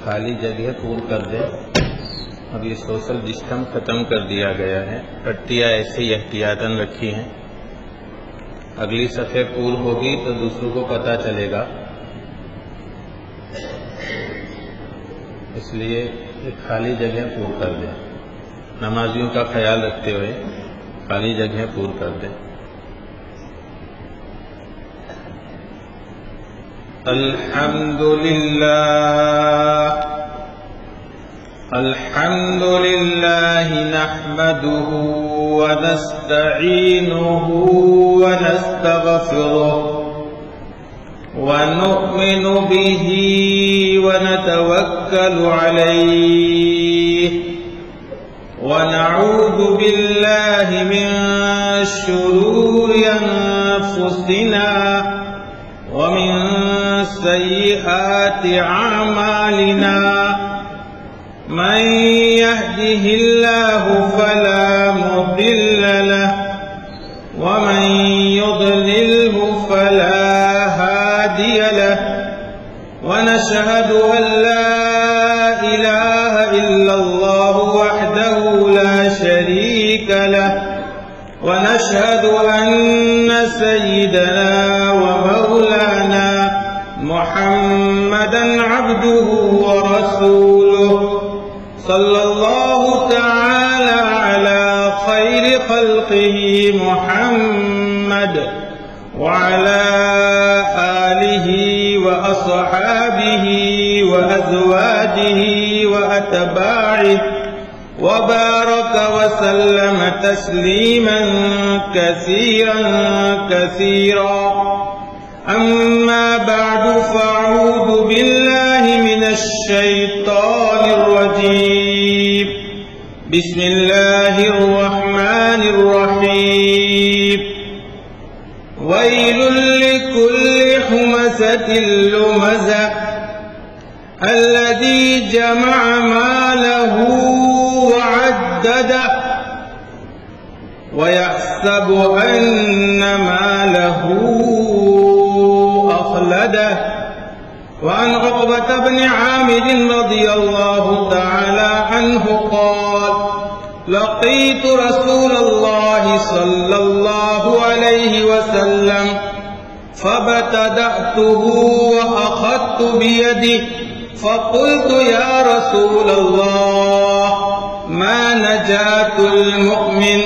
خالی جگہ پور کر دیں. اب یہ سوشل ڈسٹنس ختم کر دیا گیا ہے. پٹیاں ایسے ہی احتیاطاً رکھی ہیں. اگلی صفحے پور ہوگی تو دوسروں کو پتہ چلے گا. اس لیے ایک خالی جگہ پور کر دیں. نمازیوں کا خیال رکھتے ہوئے خالی جگہ پور کر دیں. الحمد لله نحمده ونستعينه ونستغفره ونؤمن به ونتوكل عليه ونعوذ بالله من شرور أنفسنا ومن سيئات أعمالنا من يهده الله فلا مضل له ومن يضلله فلا هادي له ونشهد أن لا إله إلا الله وحده لا شريك له ونشهد أن سيدنا ومولانا محمدا عبده ورسوله صلى الله تعالى على خير خلقه محمد وعلى آله وأصحابه وأزواجه وأتباعه وبارك وسلم تسليما كثيرا كثيرا. أما بعد فأعوذ بالله من الشيطان الرجيم. بسم الله الرحمن الرحيم. ويل لكل همزة لمزة الذي جمع ماله وعدده ويحسب أن ماله أخلده. وعن عقبة بن عامر رضي الله تعالى عنه قال لقيت رسول الله صلى الله عليه وسلم فابتدأته وأخذت بيده فقلت يا رسول الله ما نجاة المؤمن؟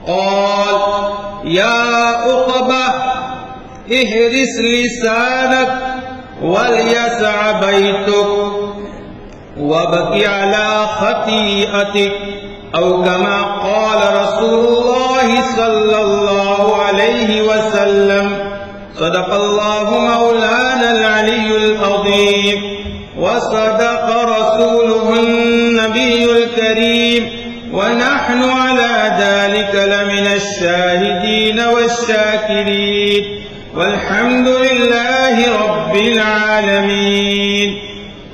قال يا عقبة احرس لسانك وليسع بيتك وابق على خطيئتك أو كما قال رسول الله صلى الله عليه وسلم. صدق الله مولانا العلي العظيم وصدق رسوله النبي الكريم ونحن على ذلك لمن الشاهدين والشاكرين والحمد لله رب العالمين.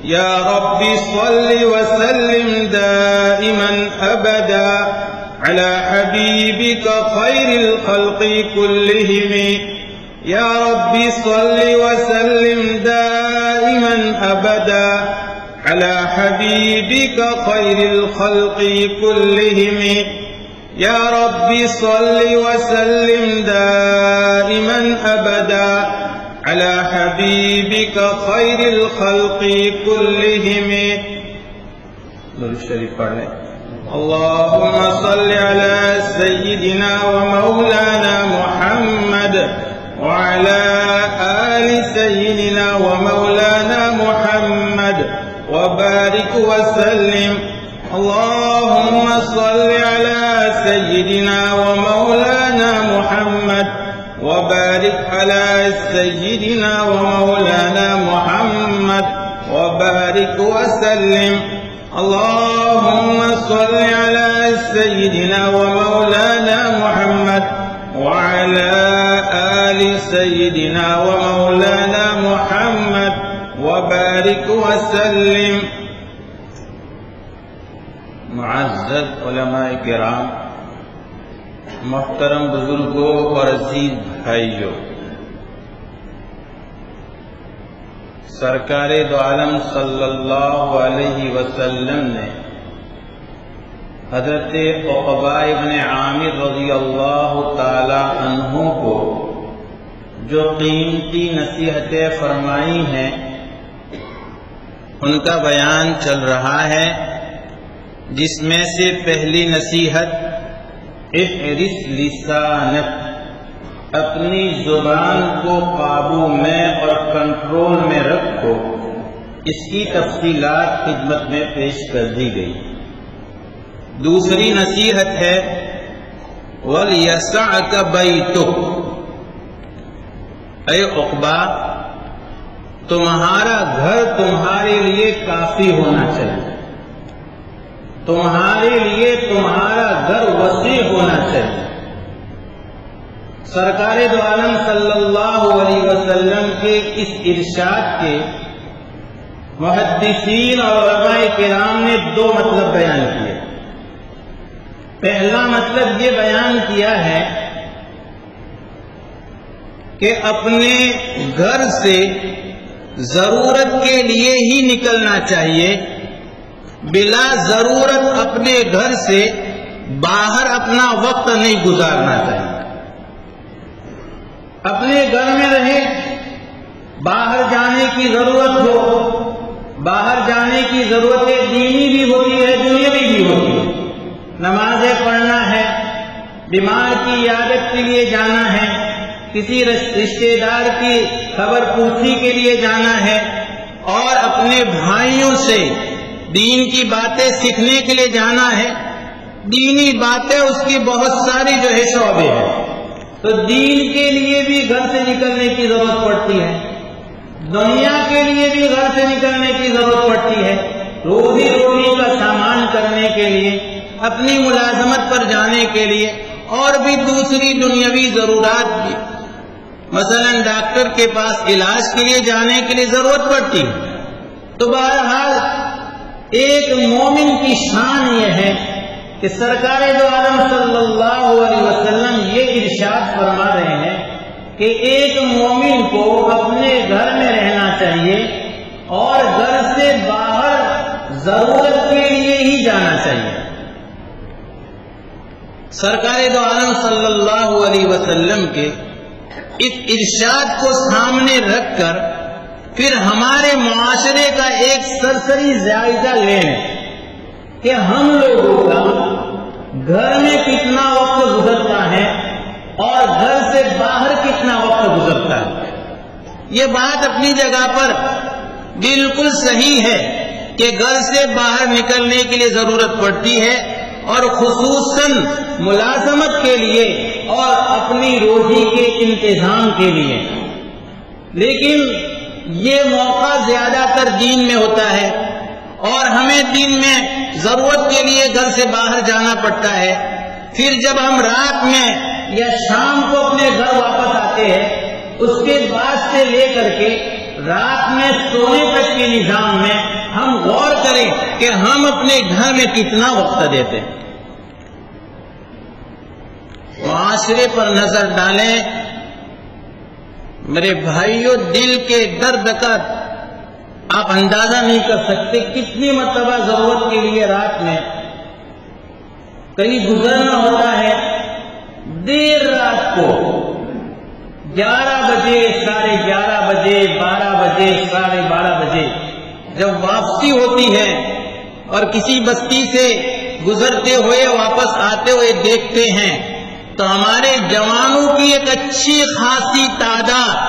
يا رب صل وسلم دائما أبدا على حبيبك خير الخلق كلهم. يا رب صل وسلم دائما أبدا على حبيبك خير الخلق كلهم. يا رب صل وسلم دائما أبدا على حبيبك خير الخلق كلهم. درود شریف پڑھ لیں. اللهم صل على سيدنا ومولانا محمد وعلى آل سيدنا ومولانا محمد وبارك وسلم. اللهم صل على سيدنا ومولانا محمد وبارك على سيدنا ومولانا محمد وبارك وسلم. اللهم صل على سيدنا ومولانا محمد وعلى آل سيدنا ومولانا محمد وبارك وسلم. معزز علماء کرام، محترم بزرگوں اور عزیز بھائیوں، سرکار دو عالم صلی اللہ علیہ وسلم نے حضرت عقبہ ابن عامر رضی اللہ تعالی عنہ کو جو قیمتی نصیحتیں فرمائی ہیں ان کا بیان چل رہا ہے، جس میں سے پہلی نصیحت احرص لسانک، اپنی زبان کو قابو میں اور کنٹرول میں رکھو، اس کی تفصیلات خدمت میں پیش کر دی گئی۔ دوسری نصیحت ہے وَلْيَسَعْكَ بَيْتُكَ، اے عقبہ تمہارا گھر تمہارے لیے کافی ہونا چاہیے، تمہارے لیے تمہارا گھر وسیع ہونا چاہیے۔ سرکار دو عالم صلی اللہ علیہ وسلم کے اس ارشاد کے محدثین اور علماء کرام نے دو مطلب بیان کیے۔ پہلا مطلب یہ بیان کیا ہے کہ اپنے گھر سے ضرورت کے لیے ہی نکلنا چاہیے، بلا ضرورت اپنے گھر سے باہر اپنا وقت نہیں گزارنا چاہیے۔ اپنے گھر میں رہے، باہر جانے کی ضرورت ہو، باہر جانے کی ضرورتیں دینی بھی ہوتی ہے، دنیاوی بھی ہوتی ہے۔ نمازیں پڑھنا ہے، بیمار کی عیادت کے لیے جانا ہے، کسی رشتہ دار کی خبر پوچھنے کے لیے جانا ہے، اور اپنے بھائیوں سے دین کی باتیں سیکھنے کے لیے جانا ہے۔ دینی باتیں اس کی بہت ساری جو ہے شعبے ہیں، تو دین کے لیے بھی گھر سے نکلنے کی ضرورت پڑتی ہے، دنیا کے لیے بھی گھر سے نکلنے کی ضرورت پڑتی ہے، روزی روٹی کا سامان کرنے کے لیے، اپنی ملازمت پر جانے کے لیے، اور بھی دوسری دنیاوی ضرورات بھی، مثلا ڈاکٹر کے پاس علاج کے لیے جانے کے لیے ضرورت پڑتی ہے۔ تو بہرحال ایک مومن کی شان یہ ہے کہ سرکار دو عالم صلی اللہ علیہ وسلم یہ ارشاد فرما رہے ہیں کہ ایک مومن کو اپنے گھر میں رہنا چاہیے اور گھر سے باہر ضرورت کے لیے ہی جانا چاہیے۔ سرکار دو عالم صلی اللہ علیہ وسلم کے اس ارشاد کو سامنے رکھ کر پھر ہمارے معاشرے کا ایک سرسری جائزہ لیں کہ ہم لوگوں کا گھر میں کتنا وقت گزرتا ہے اور گھر سے باہر کتنا وقت گزرتا ہے۔ یہ بات اپنی جگہ پر بالکل صحیح ہے کہ گھر سے باہر نکلنے کے لیے ضرورت پڑتی ہے، اور خصوصاً ملازمت کے لیے اور اپنی روزی کے انتظام کے لیے، لیکن یہ موقع زیادہ تر دین میں ہوتا ہے، اور ہمیں دین میں ضرورت کے لیے گھر سے باہر جانا پڑتا ہے۔ پھر جب ہم رات میں یا شام کو اپنے گھر واپس آتے ہیں، اس کے بعد سے لے کر کے رات میں سونے تک کے نظام میں ہم غور کریں کہ ہم اپنے گھر میں کتنا وقت دیتے ہیں۔ معاشرے پر نظر ڈالیں میرے بھائیوں، دل کے درد کا آپ اندازہ نہیں کر سکتے کتنی مرتبہ ضرورت کے لیے رات میں کہیں گزرنا ہوتا ہے۔ دیر رات کو 11 بجے، 11:30 بجے، 12 بجے، 12:30 بجے جب واپسی ہوتی ہے اور کسی بستی سے گزرتے ہوئے واپس آتے ہوئے دیکھتے ہیں تو ہمارے جوانوں کی ایک اچھی خاصی تعداد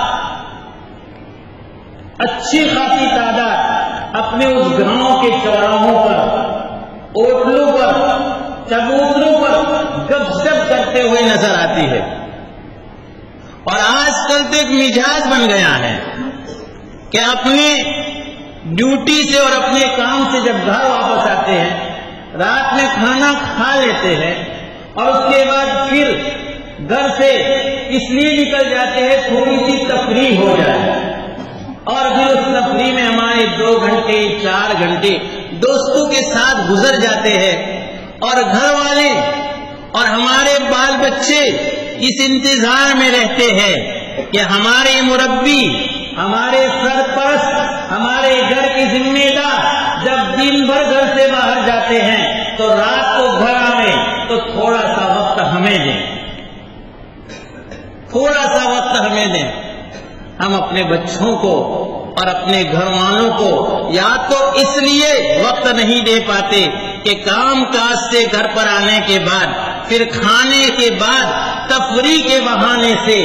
اپنے اس گاؤں کے چوراہوں پر، اوٹلوں پر، چبوتروں پر گپ شپ کرتے ہوئے نظر آتی ہے۔ اور آج کل تو ایک مزاج بن گیا ہے کہ اپنے ڈیوٹی سے اور اپنے کام سے جب گھر واپس آتے ہیں، رات میں کھانا کھا لیتے ہیں، اور اس کے بعد پھر گھر سے اس لیے نکل جاتے ہیں تھوڑی سی تفریح ہو جائے، اور پھر اس تفریح میں ہمارے 2 گھنٹے 4 گھنٹے دوستوں کے ساتھ گزر جاتے ہیں، اور گھر والے اور ہمارے بال بچے اس انتظار میں رہتے ہیں کہ ہمارے مربی، ہمارے سرپرست، ہمارے گھر کی ذمہ دار جب دن بھر گھر سے باہر جاتے ہیں تو رات کو گھر آئیں تو تھوڑا سا وقت ہمیں دیں، تھوڑا سا وقت ہمیں دیں۔ ہم اپنے بچوں کو اور اپنے گھر والوں کو یا تو اس لیے وقت نہیں دے پاتے کہ کام کاج سے گھر پر آنے کے بعد، پھر کھانے کے بعد تفریح کے بہانے سے،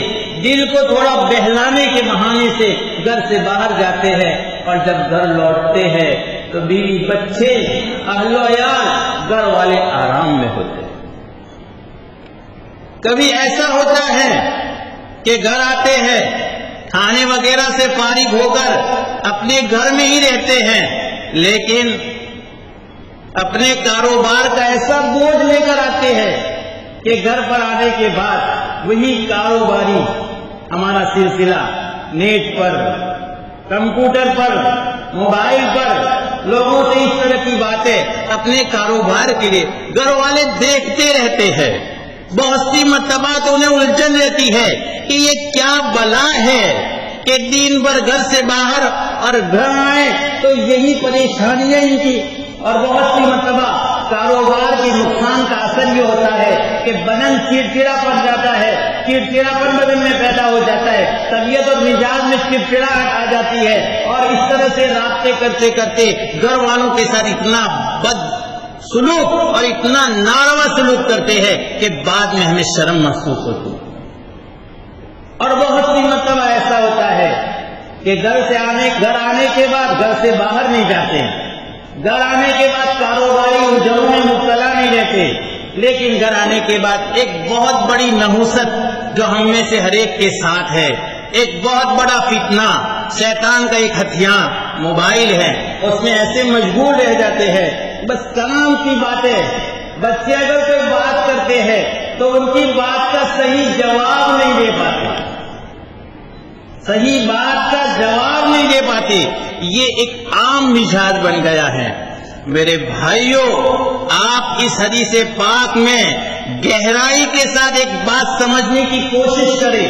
دل کو تھوڑا بہلانے کے بہانے سے گھر سے باہر جاتے ہیں، اور جب گھر لوٹتے ہیں تو بیوی بچے اہل و عیال گھر والے آرام میں ہوتے ہیں۔ کبھی ایسا ہوتا ہے کہ گھر آتے ہیں، کھانے وغیرہ سے فارغ ہو کر اپنے گھر میں ہی رہتے ہیں، لیکن اپنے کاروبار کا ایسا بوجھ لے کر آتے ہیں کہ گھر پر آنے کے بعد وہی کاروباری ہمارا سلسلہ نیٹ پر، کمپیوٹر پر، موبائل پر لوگوں سے اس طرح کی باتیں اپنے کاروبار کے لیے گھر والے دیکھتے رہتے ہیں۔ بہت سی مرتبہ تو انہیں الجھن رہتی ہے کہ یہ کیا بلا ہے کہ دن بھر گھر سے باہر اور گھر آئے تو یہی پریشانیاں ان کی، اور بہت سی مرتبہ کاروبار کے نقصان کا اثر یہ ہوتا ہے کہ بدن چڑچڑا پڑ جاتا ہے، چڑچڑا پن بدن میں پیدا ہو جاتا ہے، طبیعت اور مزاج میں چڑچڑاہٹ آ جاتی ہے، اور اس طرح سے رابطے کرتے کرتے گھر والوں کے ساتھ اتنا بد سلوک اور اتنا ناروا سلوک کرتے ہیں کہ بعد میں ہمیں شرم محسوس ہوتی ہے۔ اور بہت سی مرتبہ ایسا ہوتا ہے کہ گھر آنے کے بعد گھر سے باہر نہیں جاتے ہیں، گھر آنے کے بعد کاروباری الجھنوں میں مبتلا نہیں رہتے، لیکن گھر آنے کے بعد ایک بہت بڑی نحوست جو ہم میں سے ہر ایک کے ساتھ ہے، ایک بہت بڑا فتنہ، شیطان کا ایک ہتھیار موبائل ہے، اس میں ایسے مشغول رہ جاتے ہیں، بس کلام کی باتیں۔ بچے اگر کوئی بات کرتے ہیں تو ان کی بات کا صحیح جواب نہیں دے پاتے، صحیح بات کا جواب نہیں دے پاتے، یہ ایک عام مزاج بن گیا ہے۔ میرے بھائیوں، آپ اس حدیث پاک میں گہرائی کے ساتھ ایک بات سمجھنے کی کوشش کریں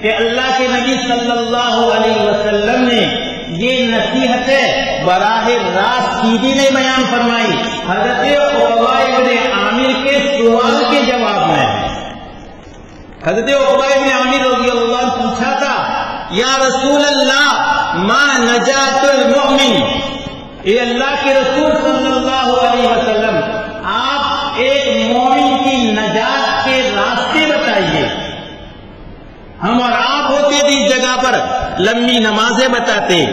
کہ اللہ کے نبی صلی اللہ علیہ وسلم نے یہ نصیحتیں براہ راست سیدھی نہیں بیان فرمائی، حضرت عقبہ بن عامر کے سوال کے جواب میں۔ حضرت عقبہ بن عامر رضی اللہ عنہ پوچھا تھا، یا رسول اللہ ما نجات المؤمن، اے اللہ کے رسول صلی اللہ علیہ وسلم، آپ ایک مومن کی نجات کے راستے بتائیے۔ ہم اور آپ ہوتے تھے اس جگہ پر لمبی نمازیں بتاتے،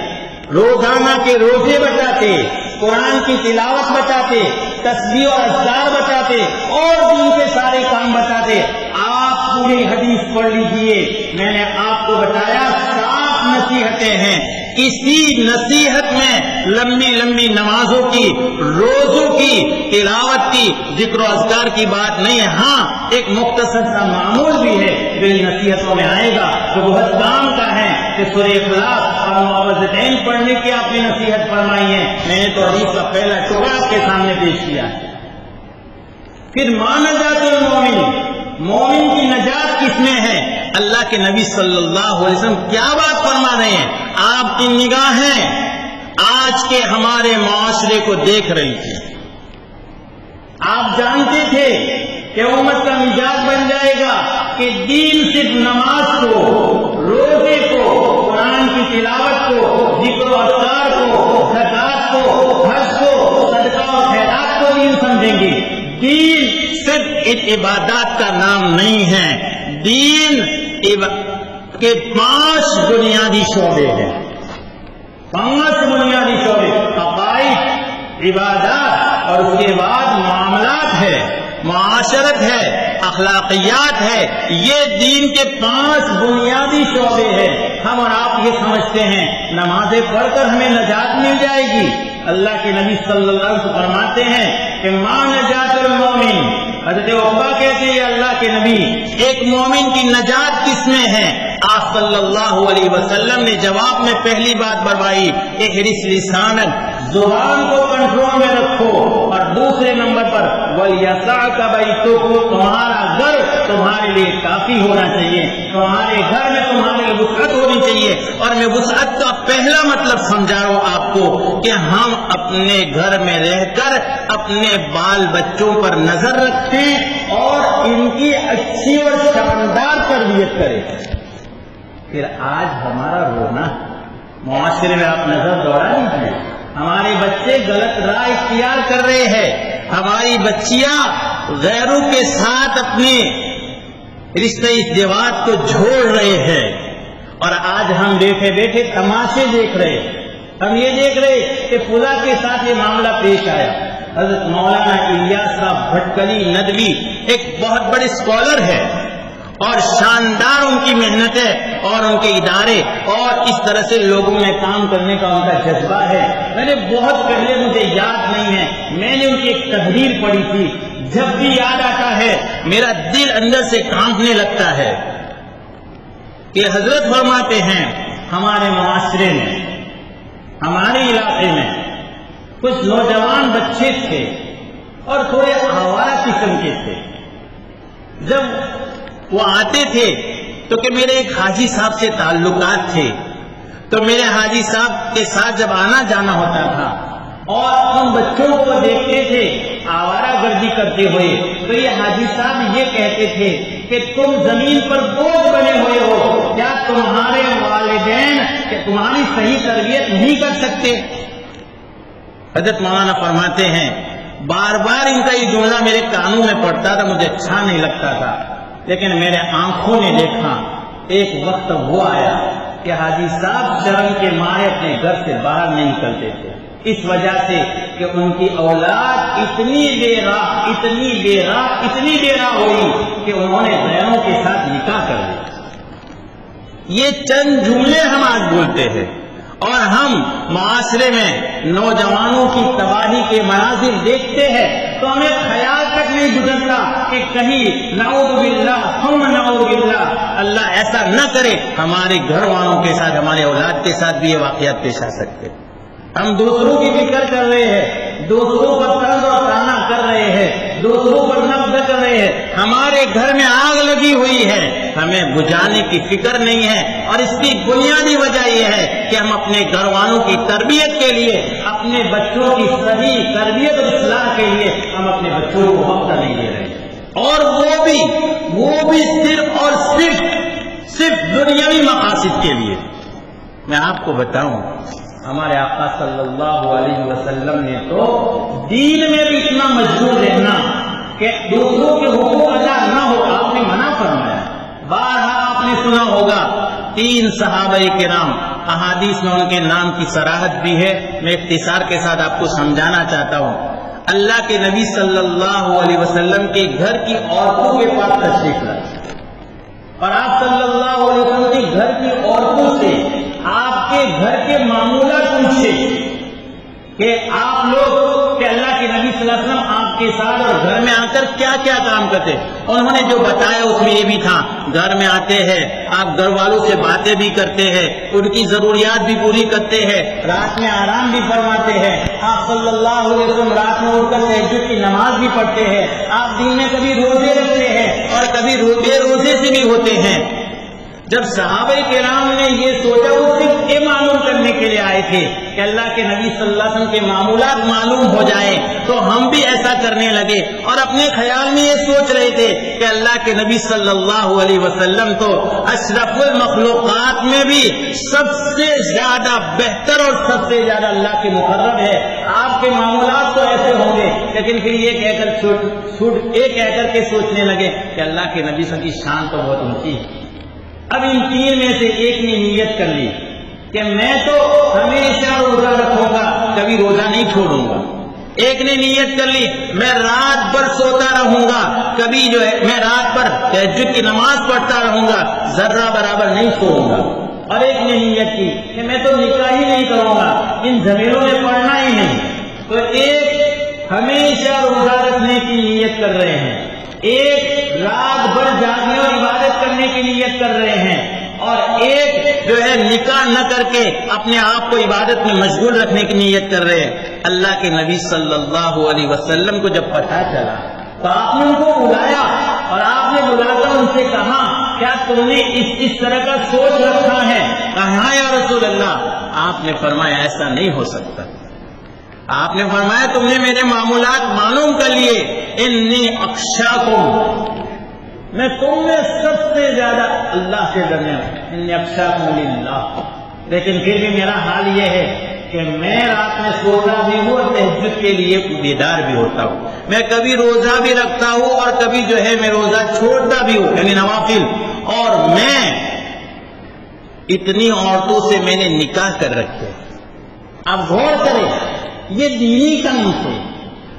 روزانہ کے روزے بتاتے، قرآن کی تلاوت بتاتے، تسبیح اور اذکار بتاتے، اور دین کے سارے کام بتاتے۔ آپ پوری حدیث پڑھ لیجئے، میں نے آپ کو بتایا 7 نصیحتیں ہیں، اسی نصیحت میں لمبی لمبی نمازوں کی، روزوں کی، تلاوت کی، ذکر و اذکار کی بات نہیں ہے۔ ہاں ایک مختصر سا معمول بھی ہے جو ان نصیحتوں میں آئے گا، جو بہت کام کا ہے، کہ سورہ اخلاص اور معوذتین پڑھنے کی آپ نے نصیحت فرمائی ہے۔ میں نے تو حدیث کا پہلا ٹکڑا آپ کے سامنے پیش کیا۔ پھر ما نجات المومن، مومن کی نجات کس میں ہے؟ اللہ کے نبی صلی اللہ علیہ وسلم کیا بات فرما رہے ہیں؟ آپ کی نگاہیں آج کے ہمارے معاشرے کو دیکھ رہی تھی۔ آپ جانتے تھے کہ امت کا مزاج بن جائے گا کہ دین صرف نماز کو، روزے کو، قرآن کی تلاوت کو، ذکر و اذکار کو، زکات کو، حج کو، صدقہ و خیرات کو دین سمجھیں گے۔ دین صرف ایک عبادات کا نام نہیں ہے، دین کے 5 بنیادی شعبے ہیں، 5 بنیادی شعبے، عقائد، عبادات، اور اس کے بعد معاملات ہے، معاشرت ہے، اخلاقیات ہے۔ یہ دین کے 5 بنیادی شعبے ہیں۔ ہم اور آپ یہ سمجھتے ہیں نمازیں پڑھ کر ہمیں نجات مل جائے گی۔ اللہ کے نبی صلی اللہ علیہ وسلم فرماتے ہیں کہ ما نجات المومن، حضرت عقبہ کہتے ہیں اللہ کے نبی ایک مومن کی نجات کس میں ہے؟ آپ صلی اللہ علیہ وسلم نے جواب میں پہلی بات فرمائی، احرص لسانک، زبان کو کنٹرول میں رکھو، اور دوسرے نمبر پر وَلْيَسَعْكَ بَيْتُكُمْ، تمہارا گھر تمہارے لیے کافی ہونا چاہیے، تمہارے گھر میں تمہارے لیے وسعت ہونی چاہیے۔ اور میں وسعت کا پہلا مطلب سمجھا رہا ہوں آپ کو کہ ہم اپنے گھر میں رہ کر اپنے بال بچوں پر نظر رکھیں اور ان کی اچھی اور شاندار تربیت کریں۔ پھر آج ہمارا رونا معاشرے میں آپ نظر دوڑا لیجیے، ہمارے بچے غلط راہ اختیار کر رہے ہیں، ہماری بچیاں غیروں کے ساتھ اپنے رشتے ازدواج کو جوڑ رہے ہیں، اور آج ہم بیٹھے بیٹھے تماشے دیکھ رہے ہیں۔ ہم یہ دیکھ رہے کہ فلاں کے ساتھ یہ معاملہ پیش آیا۔ حضرت مولانا الیاس صاحب بھٹکلی ندوی ایک بہت بڑے اسکالر ہے اور شاندار ان کی محنت ہے اور ان کے ادارے اور اس طرح سے لوگوں میں کام کرنے کا ان کا جذبہ ہے۔ میں نے بہت پہلے، مجھے یاد نہیں ہے، میں نے ان کی ایک تحریر پڑھی تھی، جب بھی یاد آتا ہے میرا دل اندر سے کانپنے لگتا ہے کہ حضرت فرماتے ہیں ہمارے معاشرے میں، ہمارے علاقے میں کچھ نوجوان بچے تھے اور تھوڑے آوارہ قسم کے تھے۔ جب وہ آتے تھے تو کہ میرے ایک حاجی صاحب سے تعلقات تھے، تو میرے حاجی صاحب کے ساتھ جب آنا جانا ہوتا تھا اور ان بچوں کو دیکھتے تھے آوارہ گردی کرتے ہوئے، تو یہ حاجی صاحب یہ کہتے تھے کہ تم زمین پر بوجھ بنے ہوئے ہو، کیا تمہارے والدین کہ تمہاری صحیح تربیت نہیں کر سکتے؟ حضرت مولانا فرماتے ہیں بار بار ان کا یہ جملہ میرے کانوں میں پڑتا تھا، مجھے اچھا نہیں لگتا تھا، لیکن میرے آنکھوں نے دیکھا ایک وقت وہ آیا کہ حاجی صاحب شرم کے مارے اپنے گھر سے باہر نہیں نکلتے تھے، اس وجہ سے کہ ان کی اولاد اتنی بے راہ ہوئی کہ انہوں نے غیروں کے ساتھ نکاح کر لیا۔ یہ چند جملے ہم آج بولتے ہیں اور ہم معاشرے میں نوجوانوں کی تباہی کے مناظر دیکھتے ہیں تو ہمیں خیال تک نہیں گزرتا کہ کہیں نعوذ باللہ ثم نعوذ باللہ اللہ ایسا نہ کرے ہمارے گھر والوں کے ساتھ، ہمارے اولاد کے ساتھ بھی یہ واقعات پیش آ سکتے۔ ہم دوسروں کی فکر کر رہے ہیں، دوسروں پر طرز اور طعنہ کر رہے ہیں، دوسروں پر نقد کر رہے ہیں، ہمارے گھر میں آگ لگی ہوئی ہے، ہمیں بجھانے کی فکر نہیں ہے، اور اس کی بنیادی وجہ یہ ہے کہ ہم اپنے گھر والوں کی تربیت کے لیے، اپنے بچوں کی صحیح تربیت اور اصلاح کے لیے ہم اپنے بچوں کو وقت نہیں دے رہے ہیں، اور وہ بھی صرف اور صرف دنیاوی مقاصد کے لیے۔ میں آپ کو بتاؤں ہمارے آقا صلی اللہ علیہ وسلم نے تو دین میں بھی اتنا مشغول رہنا کہ دوسروں کے حقوق ادا نہ ہو، آپ نے منع فرمایا۔ بارہا آپ نے سنا ہوگا 3 صحابہ کرام، احادیث میں ان کے نام کی صراحت بھی ہے، میں اختصار کے ساتھ آپ کو سمجھانا چاہتا ہوں۔ اللہ کے نبی صلی اللہ علیہ وسلم کے گھر کی عورتوں کے پاس تشریف لائے، اور آپ صلی اللہ علیہ وسلم کے گھر کی عورتوں سے آپ کے گھر کے معمولات پوچھے کہ آپ لوگ کہ اللہ کے نبی صلی اللہ علیہ وسلم آپ کے ساتھ اور گھر میں آ کر کیا کیا کام کرتے، انہوں نے جو بتایا اس میں یہ بھی تھا، گھر میں آتے ہیں آپ گھر والوں سے باتیں بھی کرتے ہیں، ان کی ضروریات بھی پوری کرتے ہیں، رات میں آرام بھی فرماتے ہیں، آپ صلی اللہ علیہ وسلم رات میں اٹھ کر تہجد کی نماز بھی پڑھتے ہیں، آپ دن میں کبھی روزے رکھتے ہیں اور کبھی بے روزے سے بھی ہوتے ہیں۔ جب صحابہ کرام نے یہ سوچا، وہ صرف یہ معلوم کرنے کے لیے آئے تھے کہ اللہ کے نبی صلی اللہ علیہ وسلم کے معمولات معلوم ہو جائیں تو ہم بھی ایسا کرنے لگے، اور اپنے خیال میں یہ سوچ رہے تھے کہ اللہ کے نبی صلی اللہ علیہ وسلم تو اشرف المخلوقات میں بھی سب سے زیادہ بہتر اور سب سے زیادہ اللہ کے مقرب ہے، آپ کے معمولات تو ایسے ہوں گے، لیکن پھر یہ کہہ کر کے سوچنے لگے کہ اللہ کے نبی صلی اللہ علیہ وسلم کی شان تو بہت اونچی ہے۔ اب ان 3 میں سے ایک نے نیت کر لی کہ میں تو ہمیشہ روزہ رکھوں گا، کبھی روزہ نہیں چھوڑوں گا۔ ایک نے نیت کر لی میں رات بھر سوتا رہوں گا، کبھی میں رات بھر تہجد کی نماز پڑھتا رہوں گا، ذرہ برابر نہیں سوؤں گا۔ اور ایک نے نیت کی کہ میں تو نکاح ہی نہیں کروں گا، ان زمینوں میں پڑھنا ہی نہیں۔ تو ایک ہمیشہ روزہ رکھنے کی نیت کر رہے ہیں، ایک رات بھر جاگنے اور عبادت کرنے کی نیت کر رہے ہیں، اور ایک نکاح نہ کر کے اپنے آپ کو عبادت میں مشغول رکھنے کی نیت کر رہے ہیں۔ اللہ کے نبی صلی اللہ علیہ وسلم کو جب پتہ چلا تو آپ نے ان کو بلایا اور آپ نے بلا کر ان سے کہا کیا تم نے اس طرح کا سوچ رکھا ہے؟ کہا یا رسول اللہ. آپ نے فرمایا ایسا نہیں ہو سکتا. آپ نے فرمایا تم نے میرے معمولات معلوم کر لیے. انی اخشاکم، میں تم میں سب سے زیادہ اللہ سے ڈرنے ہوں. انی اخشاکم للہ. لیکن پھر بھی میرا حال یہ ہے کہ میں رات میں سوتا بھی ہوں اور تہجد کے لیے بیدار بھی ہوتا ہوں. میں کبھی روزہ بھی رکھتا ہوں اور کبھی جو ہے میں روزہ چھوڑتا بھی ہوں، یعنی نوافل. اور میں اتنی عورتوں سے میں نے نکاح کر رکھے. اب غور کریں، یہ دینی کام تھے.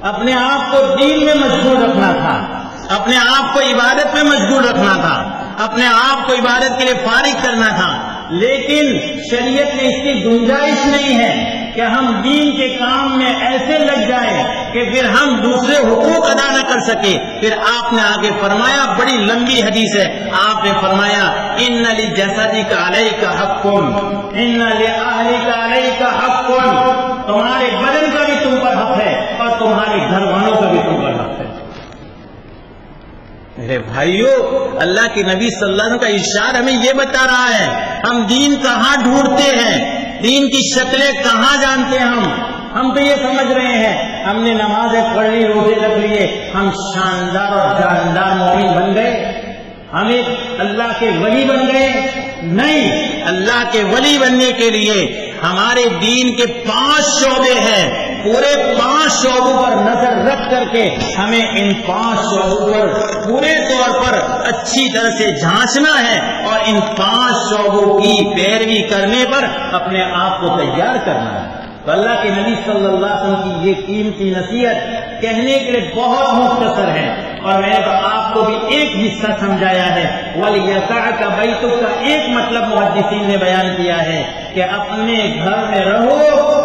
اپنے آپ کو دین میں مشغول رکھنا تھا، اپنے آپ کو عبادت میں مشغول رکھنا تھا، اپنے آپ کو عبادت کے لیے فارغ کرنا تھا. لیکن شریعت میں اس کی گنجائش نہیں ہے کہ ہم دین کے کام میں ایسے لگ جائیں کہ پھر ہم دوسرے حقوق ادا نہ کر سکے. پھر آپ نے آگے فرمایا، بڑی لمبی حدیث ہے، آپ نے فرمایا ان لجسدک علیک حق، ان لاہلک علیک حق. تمہارے بدن کا بھی تم پر حق ہے اور تمہارے گھر والوں کا بھی تم پر حق ہے. میرے بھائیو، اللہ کے نبی صلی اللہ علیہ وسلم کا ارشاد ہمیں یہ بتا رہا ہے ہم دین کہاں ڈھونڈتے ہیں، دین کی شکلیں کہاں جانتے ہیں. ہم تو یہ سمجھ رہے ہیں ہم نے نمازیں پڑھ لی، روزے رکھ لیے، ہم شاندار اور جاندار مومن بن گئے، ہم ایک اللہ کے ولی بن گئے. نہیں، اللہ کے ولی بننے کے لیے ہمارے دین کے 5 شعبے ہیں. پورے 5 شعبوں پر نظر رکھ کر کے ہمیں ان 5 شعبوں پر پورے طور پر اچھی طرح سے جھانچنا ہے اور ان 5 شعبوں کی پیروی کرنے پر اپنے آپ کو تیار کرنا ہے. تو اللہ کے نبی صلی اللہ علیہ وسلم کی یہ قیمتی نصیحت کہنے کے لیے بہت مختصر ہے اور میں نے تو آپ کو بھی ایک حصہ سمجھایا ہے. وَلْيَسَعْكَ بَيْتُكَ کا ایک مطلب محدثین نے بیان کیا ہے کہ اپنے گھر میں رہو،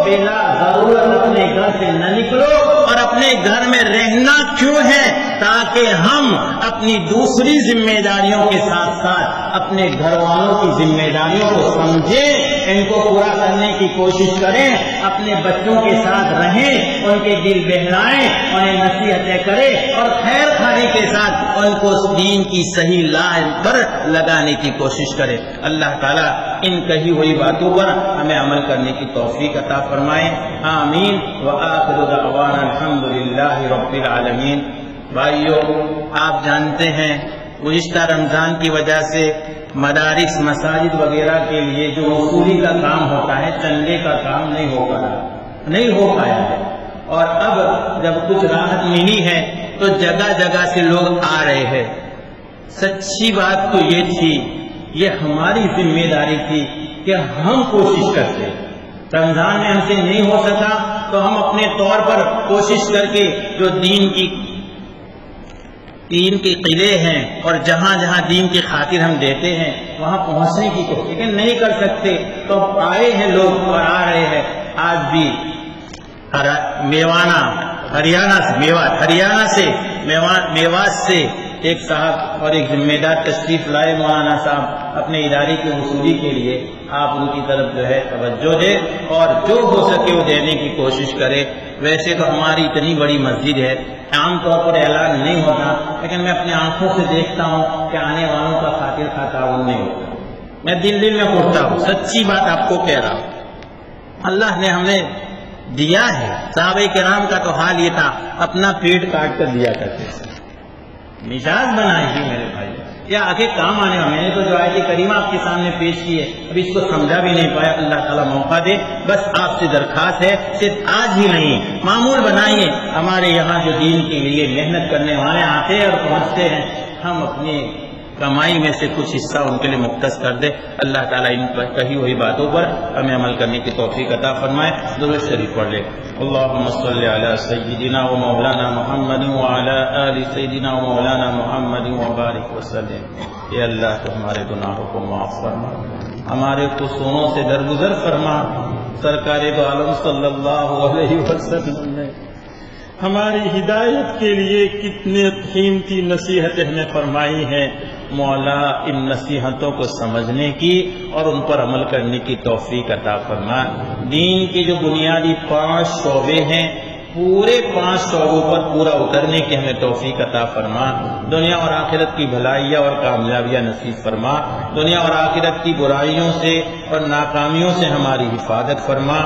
بلا ضرورت اپنے گھر سے نہ نکلو. اور اپنے گھر میں رہنا کیوں ہے؟ تاکہ ہم اپنی دوسری ذمہ داریوں کے ساتھ ساتھ اپنے گھر والوں کی ذمہ داریوں کو سمجھیں، ان کو پورا کرنے کی کوشش کریں، اپنے بچوں کے ساتھ رہیں، ان کے دل بہلائیں، انہیں نصیحتیں کریں اور خیر خواہی کے ساتھ ان کو دین کی صحیح راہ پر لگانے کی کوشش کریں. اللہ تعالیٰ ان کہی ہوئی باتوں پر ہمیں عمل کرنے کی توفیق عطا فرمائے. آمین. وآخر دعوانا الحمدللہ رب العالمین. بھائیو، آپ جانتے ہیں گزشتہ رمضان کی وجہ سے مدارس، مساجد وغیرہ کے لیے جو وصولی کا کام ہوتا ہے، چندے کا کام نہیں ہو پایا ہے. اور اب جب کچھ راحت ملی ہے تو جگہ جگہ سے لوگ آ رہے ہیں. سچی بات تو یہ تھی، یہ ہماری ذمہ داری تھی کہ ہم کوشش کرتے. رمضان میں ہم سے نہیں ہو سکا تو ہم اپنے طور پر کوشش کر کے جو دین کے قلعے ہیں اور جہاں جہاں دین کی خاطر ہم دیتے ہیں وہاں پہنچنے کی کوشش، لیکن نہیں کر سکتے تو آئے ہیں لوگ اور آ رہے ہیں. آج بھی میوات سے ایک صاحب اور ایک ذمہ دار تشریف لائے. مولانا صاحب اپنے ادارے کی وصولی کے لیے آپ ان کی طرف جو ہے توجہ دے اور جو ہو سکے وہ دینے کی کوشش کرے. ویسے تو ہماری اتنی بڑی مسجد ہے، عام طور پر اعلان نہیں ہوتا، لیکن میں اپنی آنکھوں سے دیکھتا ہوں کہ آنے والوں کا خاطر خواہ تعاون نہیں ہوتا. میں دل میں پوچھتا ہوں، سچی بات آپ کو کہہ رہا ہوں. اللہ نے ہمیں دیا ہے. صحابہ کرام کا تو حال یہ تھا، اپنا پیٹ کاٹ کر دیا کرتے تھے. مزاج بنائے گی میرے بھائی، یا آگے کام آنے والا. میں نے تو جو آیت کریمہ آپ کے سامنے پیش کی ہے، ابھی اس کو سمجھا بھی نہیں پایا. اللہ تعالیٰ موقع دے. بس آپ سے درخواست ہے، صرف آج ہی نہیں، معمول بنائیے. ہمارے یہاں جو دین کے لیے محنت کرنے والے آتے ہیں اور پہنچتے ہیں، ہم اپنی کمائی میں سے کچھ حصہ ان کے لیے مختص کر دے. اللہ تعالیٰ ان پر کہی ہوئی باتوں پر ہمیں عمل کرنے کی توفیق عطا فرمائے. درود شریف پڑھ لے. اللہم صلی علی سیدنا و مولانا محمد وعلی آل سیدنا و مولانا محمد وبارک وسلم. اے اللہ تو ہمارے گناہوں کو معاف فرما، ہمارے قصوروں سے درگزر فرما. سرکار دو عالم صلی اللہ علیہ وسلم نے ہماری ہدایت کے لیے کتنے قیمتی نصیحتیں ہمیں فرمائی ہیں. مولا ان نصیحتوں کو سمجھنے کی اور ان پر عمل کرنے کی توفیق عطا فرما. دین کے جو بنیادی 5 شعبے ہیں پورے 5 شعبوں پر پورا اترنے کی ہمیں توفیق عطا فرما، دنیا اور آخرت کی بھلائیاں اور کامیابیاں نصیب فرما، دنیا اور آخرت کی برائیوں سے اور ناکامیوں سے ہماری حفاظت فرما،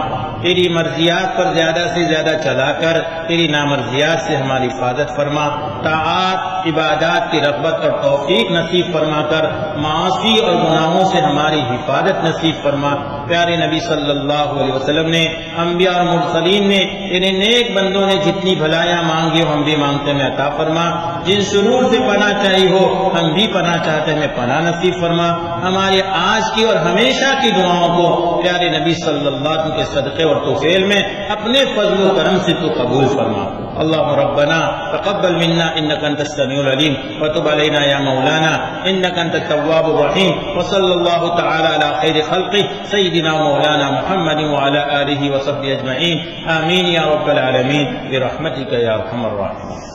تیری مرضیات پر زیادہ سے زیادہ چلا کر تیری نامرضیات سے ہماری حفاظت فرما، طاعات عبادات کی رغبت اور توفیق نصیب فرما کر معاصی اور گناہوں سے ہماری حفاظت نصیب فرما۔ پیارے نبی صلی اللہ علیہ وسلم نے، انبیاء اور مرسلین نے، انہیں نیک بندوں نے جتنی بھلائیاں مانگی ہو ہم بھی مانگتے ہیں عطا فرما، جن شرور سے پناہ چاہی ہو ہم بھی پناہ چاہتے ہیں پناہ نصیب فرما، ہمارے آج کی اور ہمیشہ کی دعاؤں کو پیارے نبی صلی اللہ علیہ وسلم کے صدقے اور توفیل میں اپنے فضل و کرم سے تو قبول فرما۔ اللهم ربنا تقبل منا انك انت السميع العليم وتب علينا يا مولانا انك انت التواب الرحيم، وصلى الله تعالى على خير خلقه سيدنا مولانا محمد وعلى آله وصحبه اجمعين، آمين يا رب العالمين برحمتك يا ارحم الراحمين۔